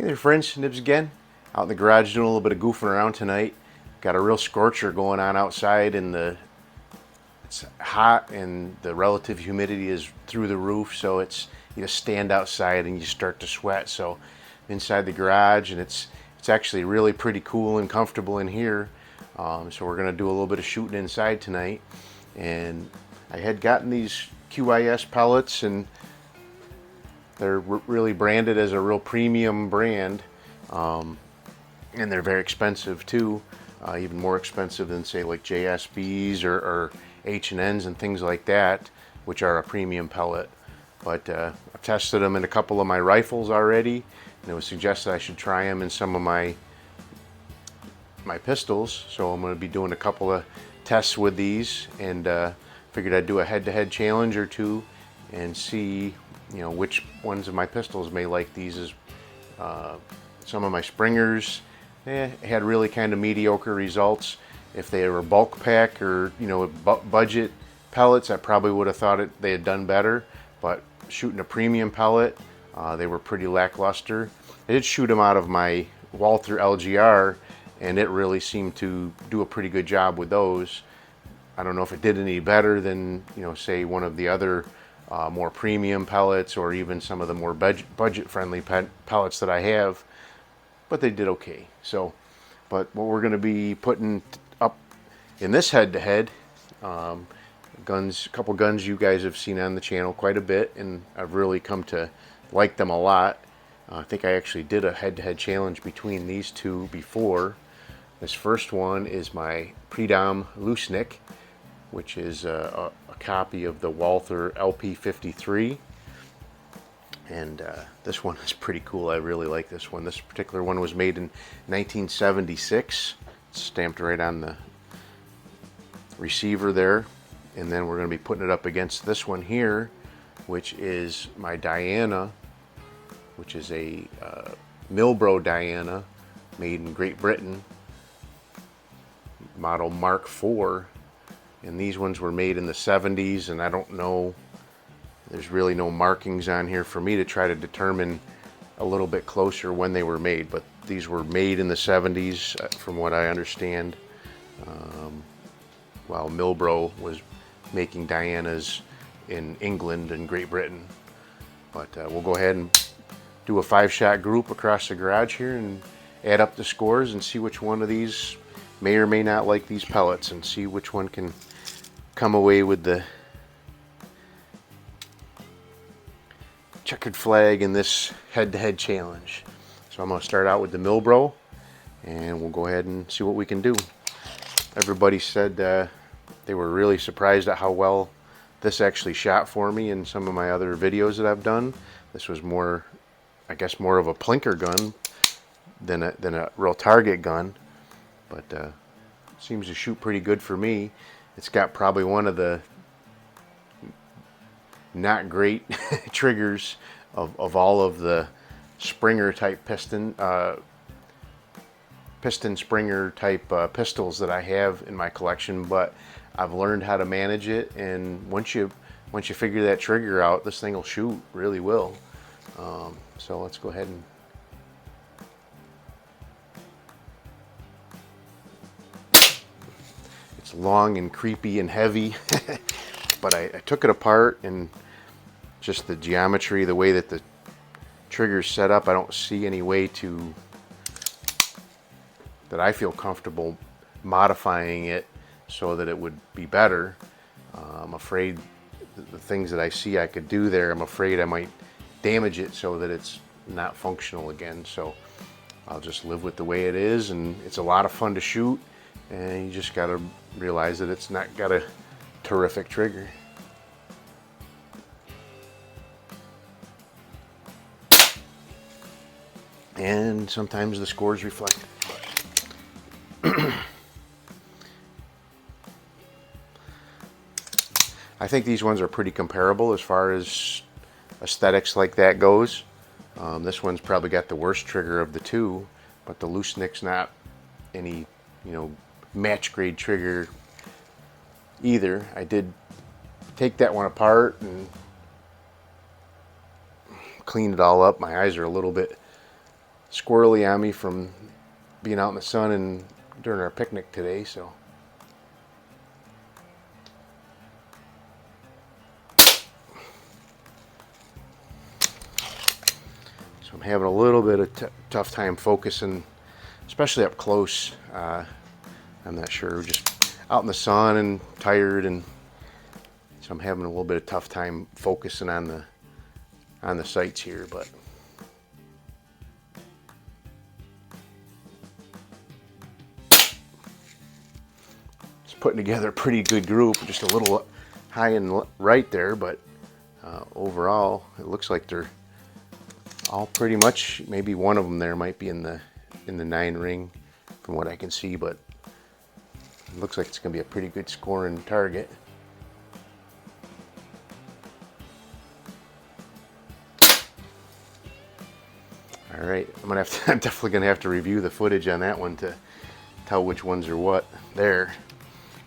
Hey there friends, Nibs again. Out in the garage doing a little bit of goofing around tonight. Got a real scorcher going on outside and it's hot and the relative humidity is through the roof, so you just stand outside and you start to sweat. So inside the garage, and it's actually really pretty cool and comfortable in here. So we're gonna do a little bit of shooting inside tonight. And I had gotten these QYS pellets, and they're really branded as a real premium brand, and they're very expensive too, even more expensive than say like JSBs or H&Ns and things like that, which are a premium pellet. But I've tested them in a couple of my rifles already, and it was suggested I should try them in some of my pistols. So I'm going to be doing a couple of tests with these, and figured I'd do a head-to-head challenge or two and see which ones of my pistols may like these. As some of my Springers had really kind of mediocre results. If they were bulk pack or budget pellets, I probably would have thought they had done better. But shooting a premium pellet, they were pretty lackluster. I did shoot them out of my Walther LGR, and it really seemed to do a pretty good job with those. I don't know if it did any better than say one of the other more premium pellets, or even some of the more budget-friendly pellets that I have, but they did okay. So, but what we're going to be putting up in this head-to-head, guns, a couple guns you guys have seen on the channel quite a bit, and I've really come to like them a lot. I think I actually did a head-to-head challenge between these two before. This first one is my Predom Lucznik, which is a copy of the Walther LP53, and this one is pretty cool. I really like this one. This particular one was made in 1976. It's stamped right on the receiver there. And then we're going to be putting it up against this one here, which is my Diana, which is a Milbro Diana made in Great Britain, model Mark IV. And these ones were made in the 70s, and I don't know, there's really no markings on here for me to try to determine a little bit closer when they were made, but these were made in the 70s from what I understand, while Milbro was making Dianas in England and Great Britain. But we'll go ahead and do a 5-shot group across the garage here and add up the scores and see which one of these may or may not like these pellets, and see which one can come away with the checkered flag in this head-to-head challenge. So I'm going to start out with the Milbro, and we'll go ahead and see what we can do. Everybody said they were really surprised at how well this actually shot for me in some of my other videos that I've done. This was more, I guess, more of a plinker gun than a real target gun, but seems to shoot pretty good for me. It's got probably one of the not great triggers of all of the Springer type piston Springer type pistols that I have in my collection, but I've learned how to manage it, and once you figure that trigger out, this thing will shoot really well. So let's go ahead and it's long and creepy and heavy, but I took it apart, and just the geometry, the way that the trigger's set up, I don't see any way that I feel comfortable modifying it so that it would be better. I'm afraid the things that I see I could do there, I'm afraid I might damage it so that it's not functional again. So I'll just live with the way it is, and it's a lot of fun to shoot, and you just got to realize that it's not got a terrific trigger. And sometimes the scores reflect. I think these ones are pretty comparable as far as aesthetics like that goes. This one's probably got the worst trigger of the two, but the Lucznik's not any, match grade trigger either. I did take that one apart and clean it all up. My eyes are a little bit squirrely on me from being out in the sun and during our picnic today, so. So I'm having a little bit of tough time focusing, especially up close. I'm not sure, just out in the sun and tired, and so I'm having a little bit of tough time focusing on the sights here, but it's putting together a pretty good group. Just a little high and right there, but overall it looks like they're all pretty much. Maybe one of them there might be in the 9 ring from what I can see, but it looks like it's going to be a pretty good scoring target. All right, I'm definitely going to have to review the footage on that one to tell which ones are what there.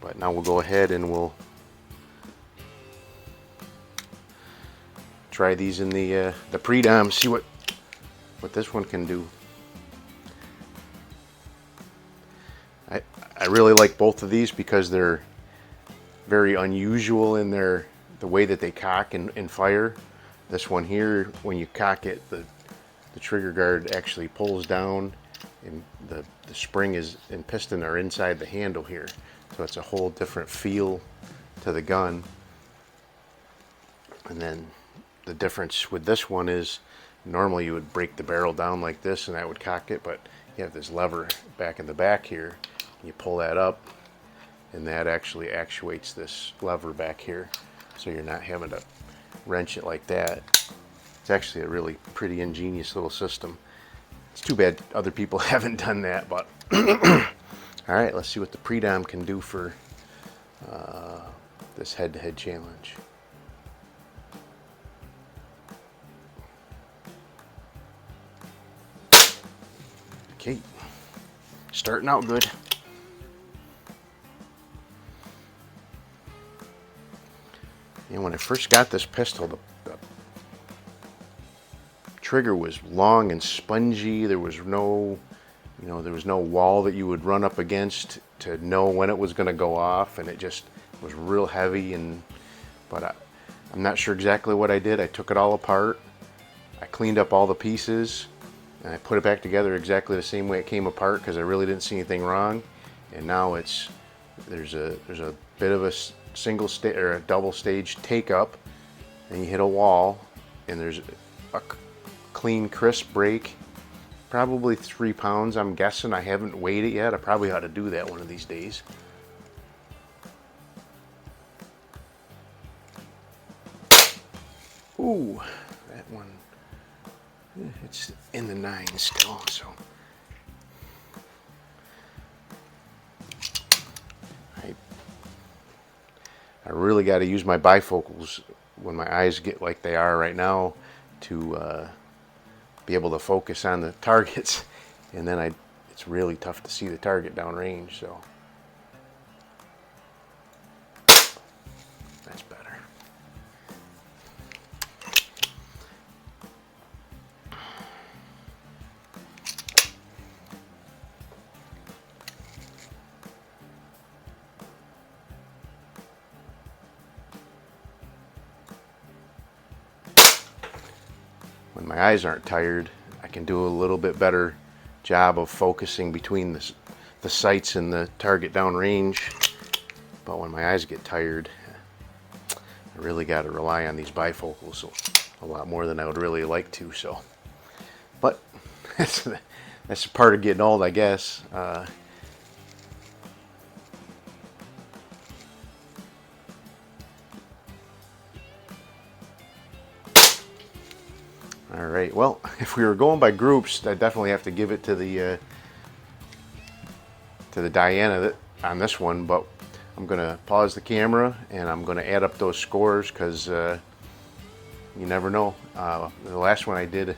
But now we'll go ahead and we'll try these in the Predom, see what this one can do. I really like both of these because they're very unusual in the way that they cock and fire. This one here, when you cock it, the trigger guard actually pulls down, and the spring and piston are inside the handle here. So it's a whole different feel to the gun. And then the difference with this one is normally you would break the barrel down like this and that would cock it, but you have this lever back in the back here. You pull that up and that actually actuates this lever back here, so you're not having to wrench it like that. It's actually a really pretty ingenious little system. It's too bad other people haven't done that, but all right, let's see what the Predom can do for this head-to-head challenge. Okay, starting out good. And when I first got this pistol, the trigger was long and spongy. There was no, there was no wall that you would run up against to know when it was going to go off, and it just was real heavy. But I'm not sure exactly what I did. I took it all apart. I cleaned up all the pieces, and I put it back together exactly the same way it came apart because I really didn't see anything wrong. And now there's a bit of a single stage or a double stage take up, and you hit a wall, and there's a clean crisp break, probably 3 pounds. I'm guessing. I haven't weighed it yet. I probably ought to do that one of these days. Ooh, that one, it's in the 9 still, so I really got to use my bifocals when my eyes get like they are right now to be able to focus on the targets, and then it's really tough to see the target downrange, so that's better. When my eyes aren't tired, I can do a little bit better job of focusing between the sights and the target downrange. But when my eyes get tired, I really got to rely on these bifocals a lot more than I would really like to. So, but that's a part of getting old, I guess. All right, well, if we were going by groups, I definitely have to give it to the Diana on this one, but I'm going to pause the camera and I'm going to add up those scores because you never know. The last one I did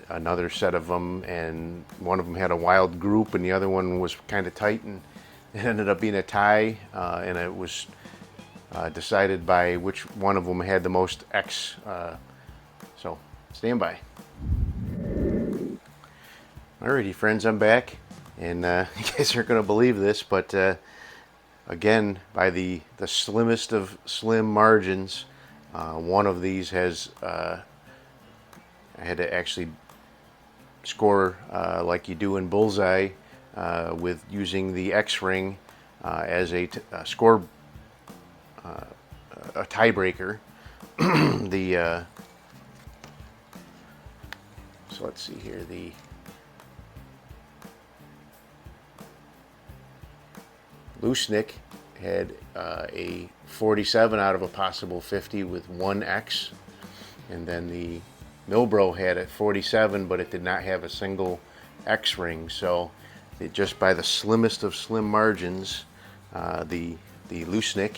another set of them, and one of them had a wild group and the other one was kind of tight, and it ended up being a tie, and it was decided by which one of them had the most X. So stand by. Alrighty friends, I'm back, and you guys aren't going to believe this, but again, by the slimmest of slim margins, one of these has, I had to actually score like you do in bullseye with using the X-ring as a score, a tiebreaker. So let's see here, the Lucznik had a 47 out of a possible 50 with one X, and then the Milbro had a 47, but it did not have a single X ring. So it just by the slimmest of slim margins, the Lucznik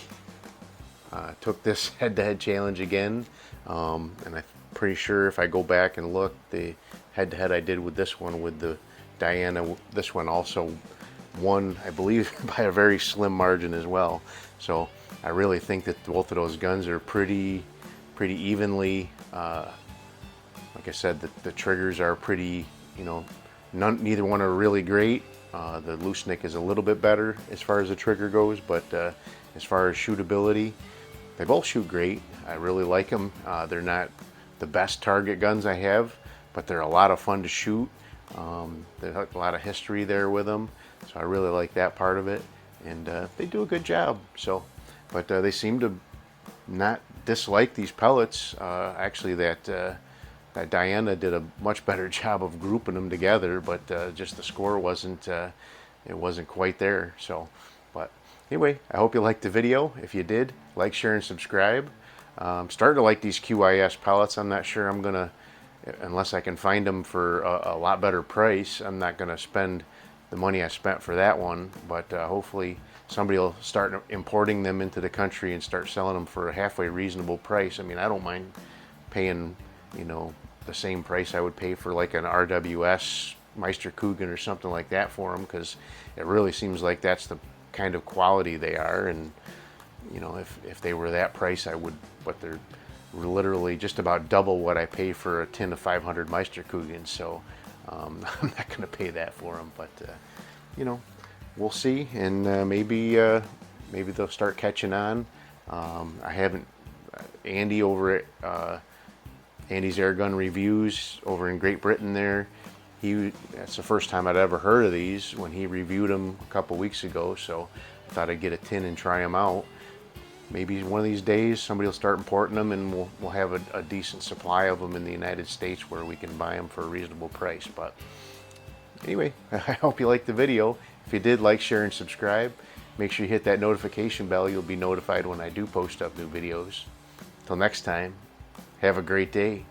took this head-to-head challenge again, and I'm pretty sure if I go back and look, the head-to-head I did with this one with the Diana, this one also won, I believe, by a very slim margin as well. So I really think that both of those guns are pretty evenly, like I said, the triggers are pretty, you know, neither one are really great. The Lucznik is a little bit better as far as the trigger goes, but as far as shootability, they both shoot great. I really like them. They're not the best target guns I have, but they're a lot of fun to shoot. There's a lot of history there with them, so I really like that part of it, and they do a good job. So, but they seem to not dislike these pellets. Actually, that Diana did a much better job of grouping them together, but just the score wasn't it wasn't quite there. So, but anyway, I hope you liked the video. If you did, like, share, and subscribe. I'm starting to like these QYS pellets. I'm not sure I'm gonna, unless I can find them for a lot better price, I'm not gonna spend the money I spent for that one, but hopefully somebody will start importing them into the country and start selling them for a halfway reasonable price. I mean, I don't mind paying, you know, the same price I would pay for like an RWS Meisterkugeln or something like that for them, because it really seems like that's the kind of quality they are. And you know, if they were that price, I would, but they're literally just about double what I pay for a tin of 500 Meisterkugeln. So I'm not going to pay that for them, but you know, we'll see, and maybe they'll start catching on. I haven't, Andy over at Andy's Airgun Reviews over in Great Britain there, that's the first time I'd ever heard of these when he reviewed them a couple weeks ago, so I thought I'd get a tin and try them out. Maybe one of these days somebody will start importing them, and we'll have a decent supply of them in the United States where we can buy them for a reasonable price. But anyway, I hope you liked the video. If you did, like, share, and subscribe. Make sure you hit that notification bell. You'll be notified when I do post up new videos. Till next time, have a great day.